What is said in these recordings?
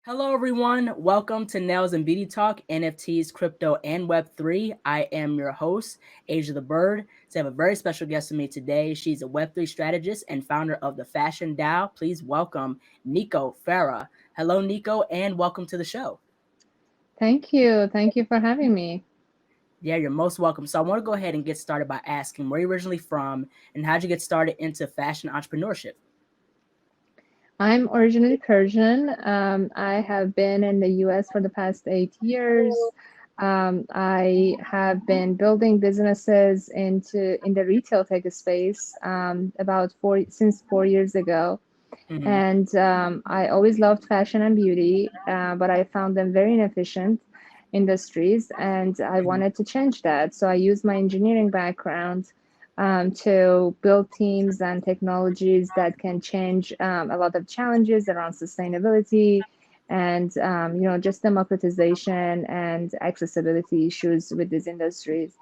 Hello, everyone. Welcome to Nails and Beauty Talk, NFTs, crypto, and Web3. I am your host, Asia the Bird. So I have a very special guest with me today. She's a Web3 strategist and founder of the Fashion Dao. Please welcome Nico Fara. Hello, Nico, and welcome to the show. Thank you. Thank you for having me. Yeah, you're most welcome. So I want to go ahead and get started by asking where you're originally from and how'd you get started into fashion entrepreneurship? I'm originally Persian. I have been in the US for the past 8 years. I have been building businesses in the retail tech space about since 4 years ago. Mm-hmm. And I always loved fashion and beauty, but I found them very inefficient industries, and I wanted to change that. So I used my engineering background to build teams and technologies that can change a lot of challenges around sustainability and just democratization and accessibility issues with these industries.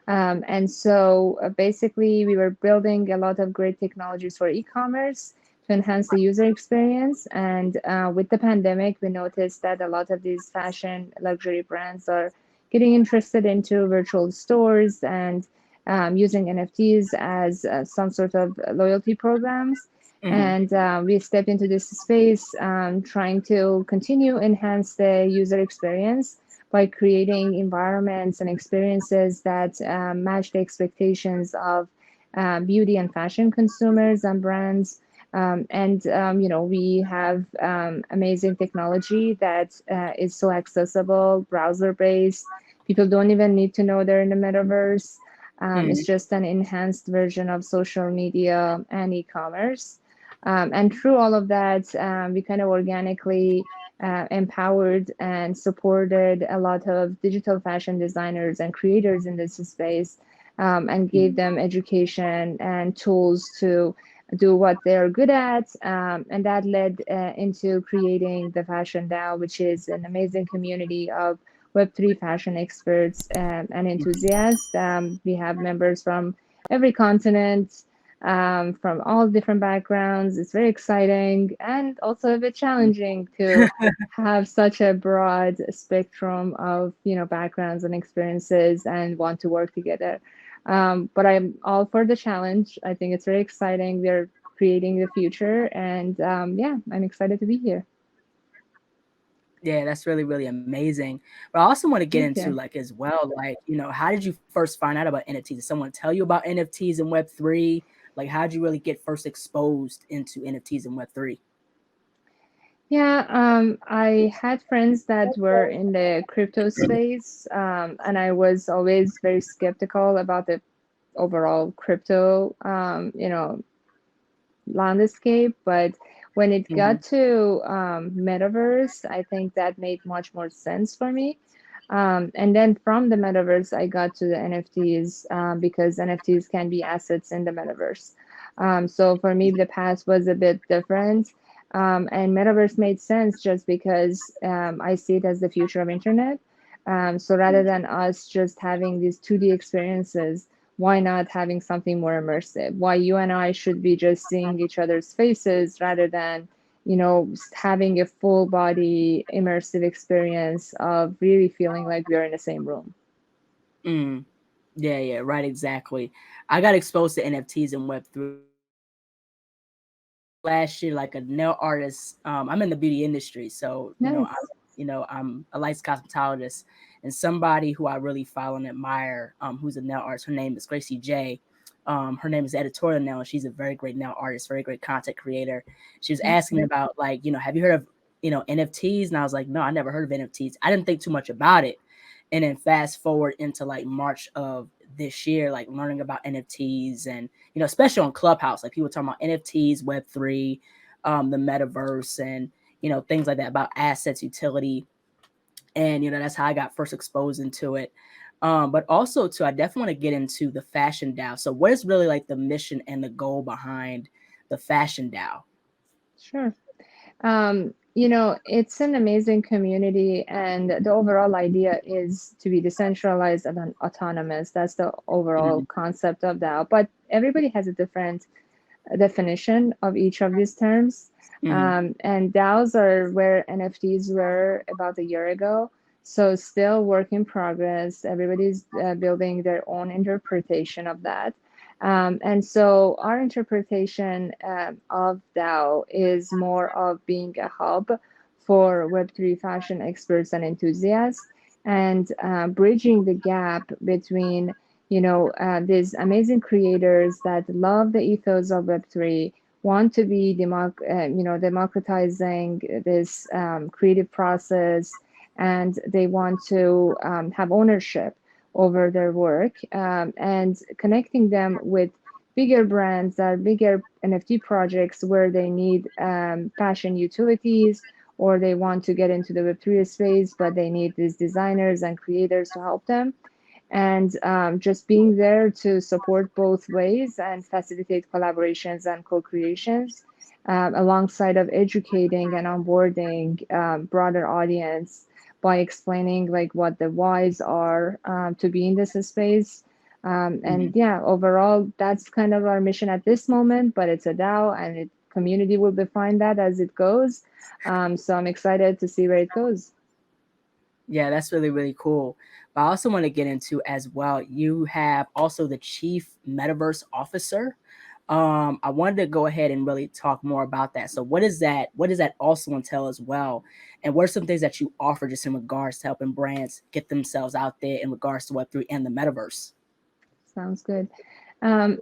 And so basically, we were building a lot of great technologies for e-commerce to enhance the user experience. And with the pandemic, we noticed that a lot of these fashion luxury brands are getting interested into virtual stores and using NFTs as some sort of loyalty programs. Mm-hmm. And we stepped into this space trying to continue enhance the user experience by creating environments and experiences that match the expectations of beauty and fashion consumers and brands. We have amazing technology that is so accessible, browser based. People don't even need to know they're in the metaverse. It's Mm-hmm. just an enhanced version of social media and e-commerce. And through all of that, we kind of organically empowered and supported a lot of digital fashion designers and creators in this space, and gave them education and tools to do what they're good at. And that led into creating the Fashion Dao, which is an amazing community of Web3 fashion experts and enthusiasts. We have members from every continent, from all different backgrounds. It's very exciting and also a bit challenging to have such a broad spectrum of backgrounds and experiences and want to work together. But I'm all for the challenge. I think it's very exciting. We're creating the future, and yeah, I'm excited to be here. Yeah, that's really, really amazing. But I also want to get Thank into you. like as well, like, how did you first find out about NFTs? Did someone tell you about NFTs and Web3? Like, how did you really get first exposed into NFTs and Web3? Yeah, I had friends that were in the crypto space, and I was always very skeptical about the overall crypto, landscape. But when it Mm-hmm. got to metaverse, I think that made much more sense for me. And then from the metaverse, I got to the NFTs because NFTs can be assets in the metaverse. So for me, the path was a bit different. And metaverse made sense just because I see it as the future of internet. So rather than us just having these 2D experiences, why not having something more immersive? Why you and I should be just seeing each other's faces rather than, having a full body immersive experience of really feeling like we're in the same room. Mm. Yeah, yeah, right, exactly. I got exposed to NFTs and Web3 last year, like a nail artist. I'm in the beauty industry, so Nice. I'm a licensed cosmetologist, and somebody who I really follow and admire, who's a nail artist. Her name is Gracie J. Her name is Editorial Nail, and she's a very great nail artist, very great content creator. She was asking me Okay. about like, have you heard of NFTs? And I was like, no, I never heard of NFTs. I didn't think too much about it. And then fast forward into like March of this year, like learning about NFTs and especially on Clubhouse, like people talking about NFTs, Web3, the metaverse, and things like that about assets, utility, and that's how I got first exposed into it. But also too, I definitely want to get into the Fashion Dao. So, what is really like the mission and the goal behind the Fashion Dao? Sure. It's an amazing community, and the overall idea is to be decentralized and autonomous. That's the overall Mm-hmm. concept of DAO. But everybody has a different definition of each of these terms. Hmm. And DAOs are where NFTs were about a year ago. So still work in progress. Everybody's building their own interpretation of that. And so our interpretation of DAO is more of being a hub for Web3 fashion experts and enthusiasts, and bridging the gap between these amazing creators that love the ethos of Web3, want to be democratizing this creative process, and they want to have ownership over their work, and connecting them with bigger brands that bigger NFT projects where they need fashion utilities, or they want to get into the Web3 space, but they need these designers and creators to help them. And just being there to support both ways and facilitate collaborations and co-creations, alongside of educating and onboarding broader audience by explaining like what the whys are to be in this space. And Hmm. yeah, overall, that's kind of our mission at this moment, but it's a DAO, and it community will define that as it goes. So I'm excited to see where it goes. Yeah, that's really, really cool. But I also want to get into as well, you have also the Chief Metaverse Officer. I wanted to go ahead and really talk more about that. So what is that? What does that also entail as well? And what are some things that you offer just in regards to helping brands get themselves out there in regards to Web3 and the metaverse? Sounds good.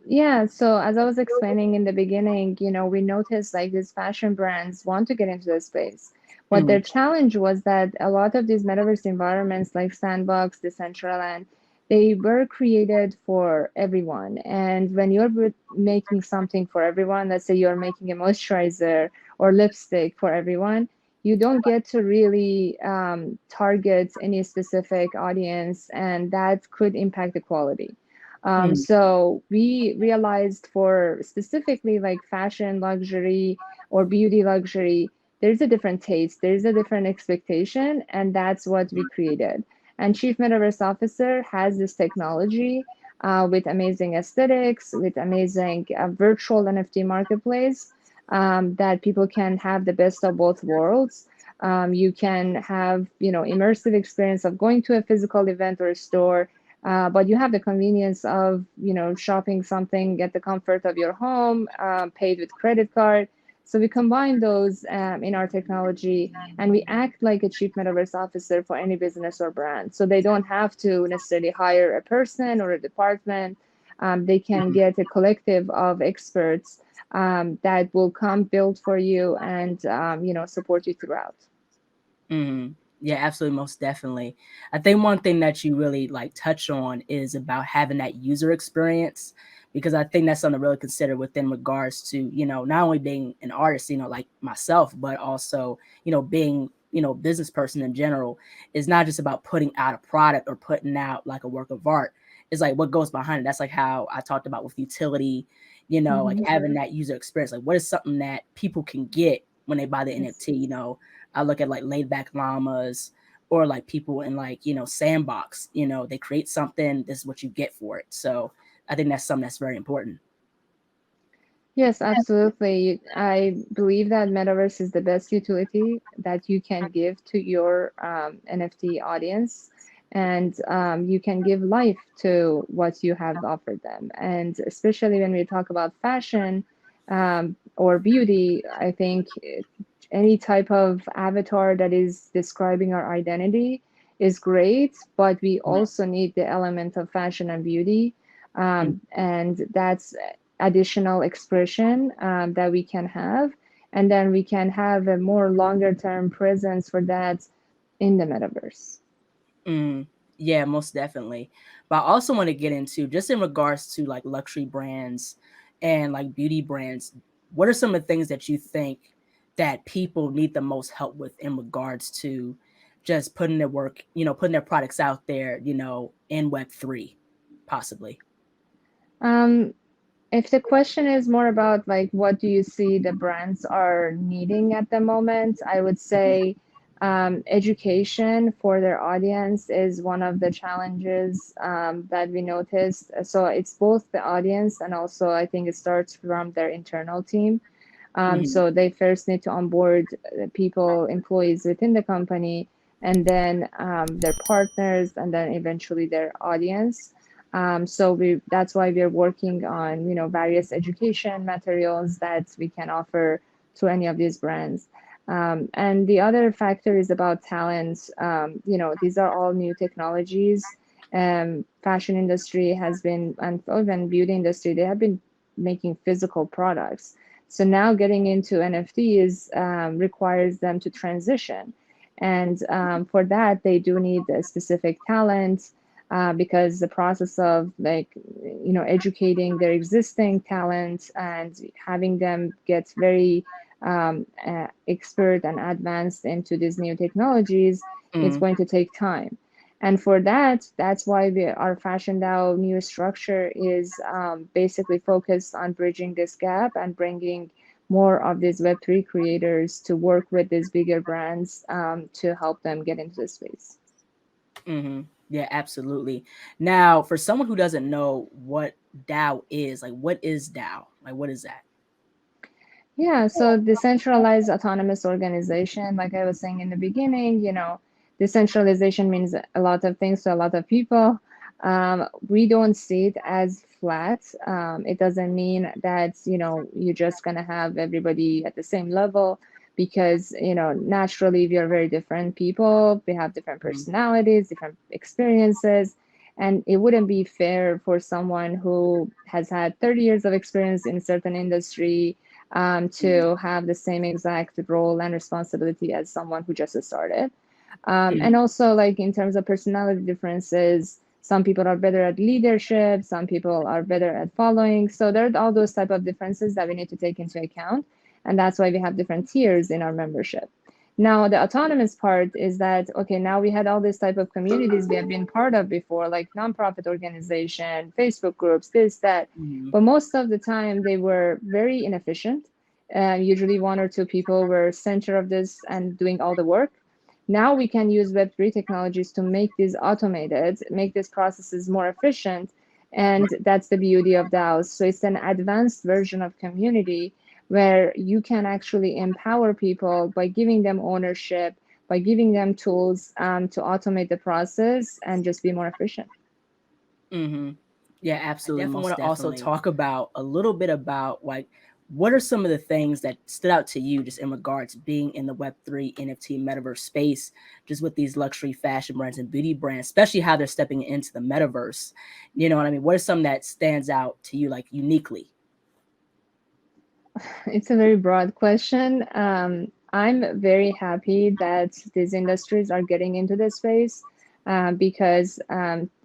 Yeah, so as I was explaining in the beginning, we noticed like these fashion brands want to get into the space. What their Mm-hmm. challenge was that a lot of these metaverse environments like Sandbox, Decentraland, they were created for everyone. And when you're making something for everyone, let's say you're making a moisturizer or lipstick for everyone, you don't get to really target any specific audience, and that could impact the quality. So we realized for specifically like fashion luxury or beauty luxury, there's a different taste, there's a different expectation, and that's what we created. And Chief Metaverse Officer has this technology with amazing aesthetics, with amazing virtual NFT marketplace, that people can have the best of both worlds. You can have, immersive experience of going to a physical event or a store, but you have the convenience of, shopping something at the comfort of your home, paid with credit card. So we combine those in our technology, and we act like a chief metaverse officer for any business or brand. So they don't have to necessarily hire a person or a department. They can get a collective of experts that will come build for you and support you throughout. Mm-hmm. Yeah, absolutely, most definitely. I think one thing that you really like touch on is about having that user experience, because I think that's something to really consider within regards to, not only being an artist, like myself, but also, being, business person in general. Is not just about putting out a product or putting out like a work of art. It's like what goes behind it. That's like how I talked about with utility, like Mm-hmm. having that user experience. Like what is something that people can get when they buy the Yes. NFT, I look at like laid back llamas or like people in like, sandbox, they create something, this is what you get for it. So I think that's something that's very important. Yes, absolutely. I believe that Metaverse is the best utility that you can give to your NFT audience, and you can give life to what you have offered them. And especially when we talk about fashion or beauty, I think any type of avatar that is describing our identity is great, but we also need the element of fashion and beauty. And that's additional expression that we can have, and then we can have a more longer term presence for that in the metaverse. Mm, yeah, most definitely. But I also want to get into just in regards to like luxury brands and like beauty brands, what are some of the things that you think that people need the most help with in regards to just putting their work, putting their products out there, in Web3, possibly? um, if the question is more about like what do you see the brands are needing at the moment, I would say education for their audience is one of the challenges that we noticed. So it's both the audience, and also I think it starts from their internal team. So they first need to onboard people, employees within the company, and then their partners, and then eventually their audience. So that's why we're working on, various education materials that we can offer to any of these brands. And the other factor is about talent. These are all new technologies. Fashion industry has been, and even beauty industry, they have been making physical products. So now getting into NFTs requires them to transition. And for that, they do need a specific talent, because the process of educating their existing talent and having them get very expert and advanced into these new technologies, it's going to take time. And for that, that's why our Fashion Dao new structure is basically focused on bridging this gap and bringing more of these Web3 creators to work with these bigger brands to help them get into this space. Yeah, absolutely. Now, for someone who doesn't know what DAO is, like, what is DAO? Like, what is that? Yeah, so decentralized autonomous organization, like I was saying in the beginning, decentralization means a lot of things to a lot of people. We don't see it as flat. It doesn't mean that, you're just going to have everybody at the same level, because, naturally we are very different people. We have different personalities, different experiences. And it wouldn't be fair for someone who has had 30 years of experience in a certain industry to have the same exact role and responsibility as someone who just started. And also, like, in terms of personality differences, some people are better at leadership, some people are better at following. So there are all those type of differences that we need to take into account. And that's why we have different tiers in our membership. Now, the autonomous part is that, okay, now we had all this type of communities we have been part of before, like nonprofit organization, Facebook groups, this, that. But most of the time, they were very inefficient. Usually one or two people were center of this and doing all the work. Now we can use Web3 technologies to make these automated, make these processes more efficient. And that's the beauty of DAOs. So it's an advanced version of community where you can actually empower people by giving them ownership, by giving them tools to automate the process and just be more efficient. Yeah, absolutely. I definitely want to also talk about a little bit about, like, what are some of the things that stood out to you just in regards to being in the Web3 NFT metaverse space, just with these luxury fashion brands and beauty brands, especially how they're stepping into the metaverse? You know what I mean? What are some that stands out to you, like, uniquely? It's a very broad question. I'm very happy that these industries are getting into this space because,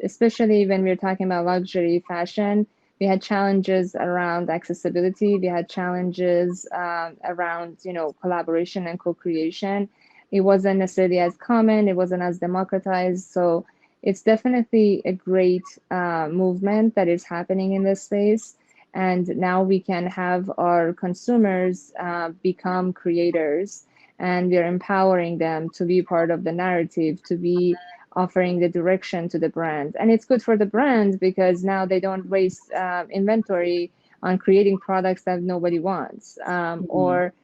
especially when we're talking about luxury fashion, we had challenges around accessibility. We had challenges around, collaboration and co-creation. It wasn't necessarily as common. It wasn't as democratized. So it's definitely a great movement that is happening in this space. And now we can have our consumers become creators, and we're empowering them to be part of the narrative, to be offering the direction to the brand. And it's good for the brand because now they don't waste inventory on creating products that nobody wants, or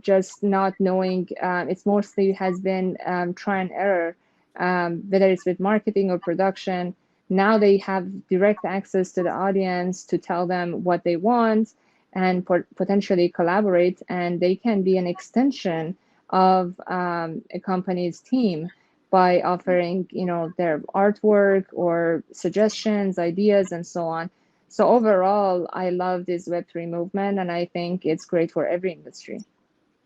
just not knowing. It's mostly has been try and error, whether it's with marketing or production. Now they have direct access to the audience to tell them what they want and potentially collaborate, and they can be an extension of a company's team by offering, their artwork or suggestions, ideas, and so on. So overall, I love this Web3 movement, and I think it's great for every industry.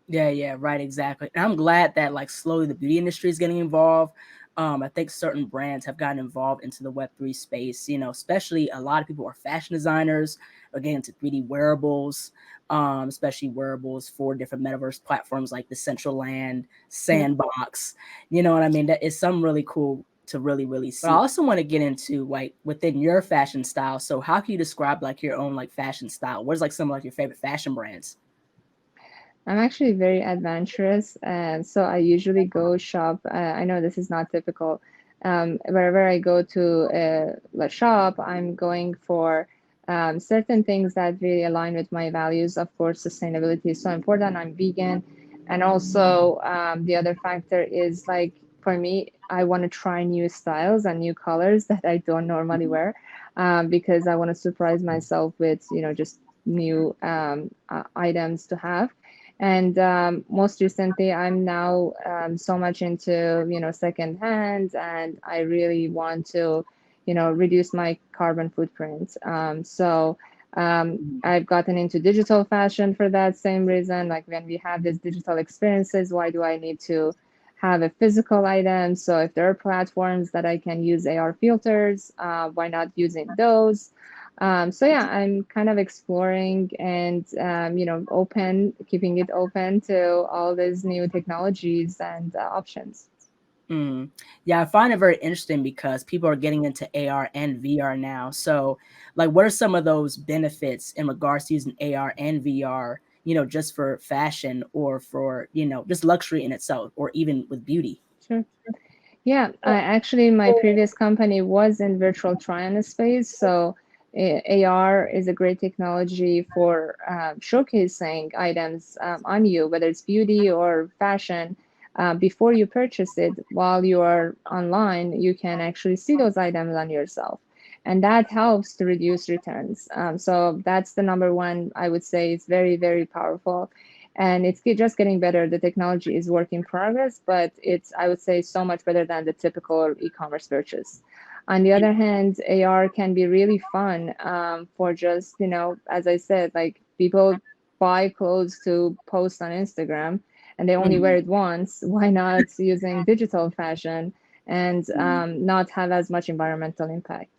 Yeah, right, exactly. And I'm glad that, like, slowly the beauty industry is getting involved. I think certain brands have gotten involved into the Web3 space, especially a lot of people are fashion designers are getting into 3D wearables, especially wearables for different metaverse platforms like the Decentraland, Sandbox. You know what I mean? That is something really cool to really see. But I also want to get into, like, within your fashion style. So how can you describe, like, your own, like, fashion style? What is, like, some of, like, your favorite fashion brands? I'm actually very adventurous, and so I usually go shop. I know this is not typical. Wherever I go to a shop, I'm going for certain things that really align with my values. Of course, sustainability is so important. I'm vegan. And also, the other factor is like, for me, I want to try new styles and new colors that I don't normally wear, because I want to surprise myself with, just new items to have. And most recently, I'm now so much into, second hand, and I really want to, reduce my carbon footprint. I've gotten into digital fashion for that same reason. Like when we have these digital experiences, why do I need to have a physical item? So if there are platforms that I can use AR filters, why not using those? So yeah, I'm kind of exploring and keeping it open to all these new technologies and options. Mm. Yeah, I find it very interesting because people are getting into AR and VR now. So, like, what are some of those benefits in regards to using AR and VR, just for fashion or for, just luxury in itself or even with beauty? Sure. Yeah, I actually, my previous company was in virtual try-on space. So AR is a great technology for showcasing items on you, whether it's beauty or fashion. Before you purchase it, while you are online, you can actually see those items on yourself. And that helps to reduce returns. So that's the number one, I would say. It's very, very powerful, and it's just getting better. The technology is work in progress, but it's, I would say, so much better than the typical e-commerce purchase. On the other hand, AR can be really fun for just, as I said, like people buy clothes to post on Instagram and they only wear Mhm. it once. Why not using digital fashion and not have as much environmental impact?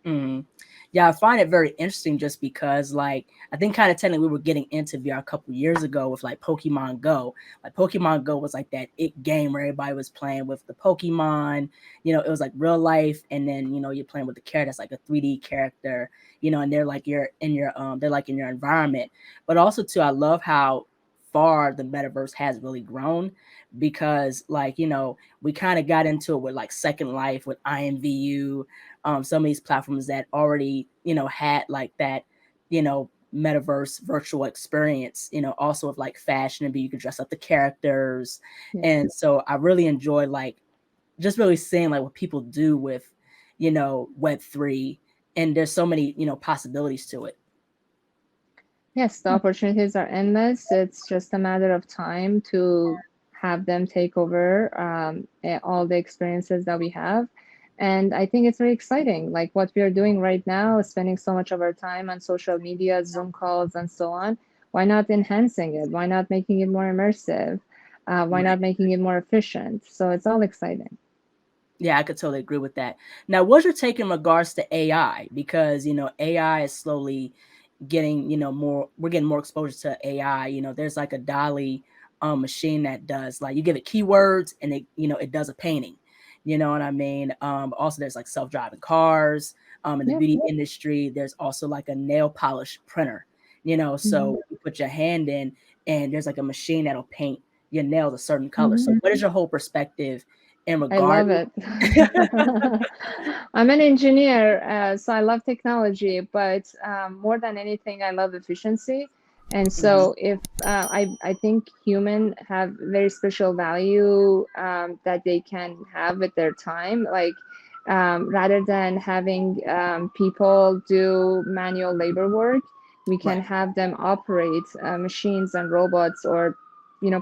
Mm. Yeah, I find it very interesting just because, like, I think kind of technically we were getting into VR a couple years ago with like Pokemon Go. Like, Pokemon Go was like that it game where everybody was playing with the Pokemon. It was like real life, and then you're playing with the character that's like a 3D character. And they're like they're like in your environment. But also too, I love how far the metaverse has really grown because, like, we kind of got into it with like Second Life with IMVU, some of these platforms that already had like that metaverse virtual experience, also with like fashion and be you could dress up the characters. Yeah. And so I really enjoy like just really seeing like what people do with Web3, and there's so many possibilities to it. Yes, the opportunities are endless. It's just a matter of time to have them take over all the experiences that we have. And I think it's very exciting. Like what we are doing right now, spending so much of our time on social media, Zoom calls, and so on. Why not enhancing it? Why not making it more immersive? Why Right. not making it more efficient? So it's all exciting. Yeah, I could totally agree with that. Now, what's your take in regards to AI? Because AI is slowly getting more. We're getting more exposure to AI. There's like a Dolly machine that does, like, you give it keywords and it does a painting. You know what I mean? Also, there's like self-driving cars. In the Yeah. beauty industry, there's also like a nail polish printer. Hmm. So you put your hand in, and there's like a machine that'll paint your nails a certain color. Hmm. So, what is your whole perspective in I love regard? it. I'm an engineer, so I love technology, but more than anything, I love efficiency. And Mhm. so, if I think human have very special value that they can have with their time, like rather than having people do manual labor work, we can Right. have them operate machines and robots, or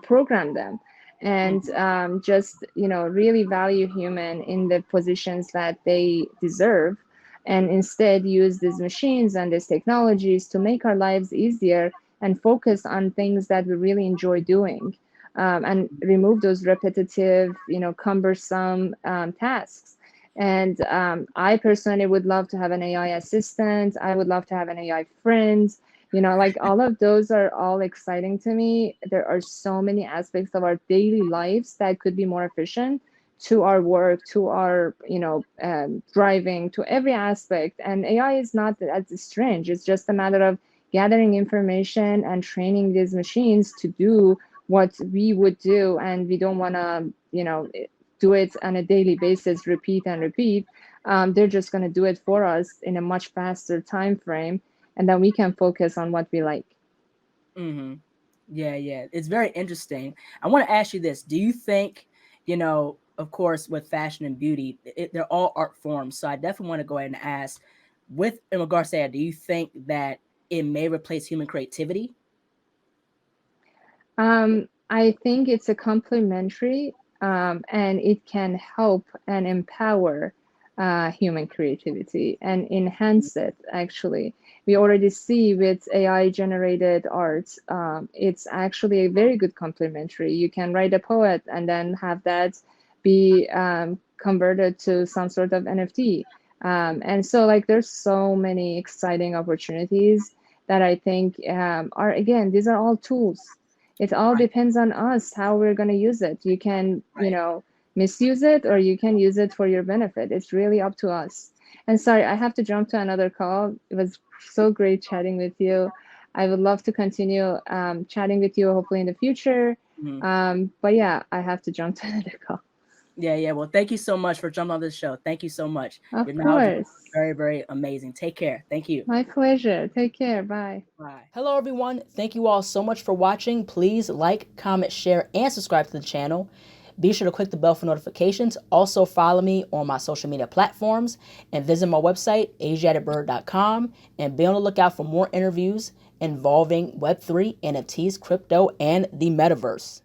program them, and Mhm. just really value human in the positions that they deserve, and instead use these machines and these technologies to make our lives easier and focus on things that we really enjoy doing, and remove those repetitive, cumbersome tasks. And I personally would love to have an AI assistant. I would love to have an AI friend. Like all of those are all exciting to me. There are so many aspects of our daily lives that could be more efficient, to our work, to our, driving, to every aspect. And AI is not that strange. It's just a matter of gathering information and training these machines to do what we would do. And we don't want to, do it on a daily basis, repeat and repeat. they're just going to do it for us in a much faster time frame, and then we can focus on what we like. Mm-hmm. Yeah. It's very interesting. I want to ask you this. Do you think, of course, with fashion and beauty, they're all art forms. So I definitely want to go ahead and ask, in regards to that, do you think that it may replace human creativity? I think it's a complementary, and it can help and empower human creativity and enhance it, actually. We already see with AI generated art, it's actually a very good complementary. You can write a poet and then have that be converted to some sort of NFT. And so, like, there's so many exciting opportunities that I think are, again, these are all tools. It all Right. depends on us how we're going to use it. You can, Right. misuse it, or you can use it for your benefit. It's really up to us. And sorry, I have to jump to another call. It was so great chatting with you. I would love to continue chatting with you, hopefully in the future. Mhm. But yeah, I have to jump to another call. Yeah. Well, thank you so much for jumping on this show. Thank you so much. Your Of knowledge is course. very, very amazing. Take care. Thank you. My pleasure. Take care. Bye. Bye. Hello, everyone. Thank you all so much for watching. Please like, comment, share, and subscribe to the channel. Be sure to click the bell for notifications. Also, follow me on my social media platforms and visit my website, asiaticbird.com, and be on the lookout for more interviews involving Web3, NFTs, crypto, and the metaverse.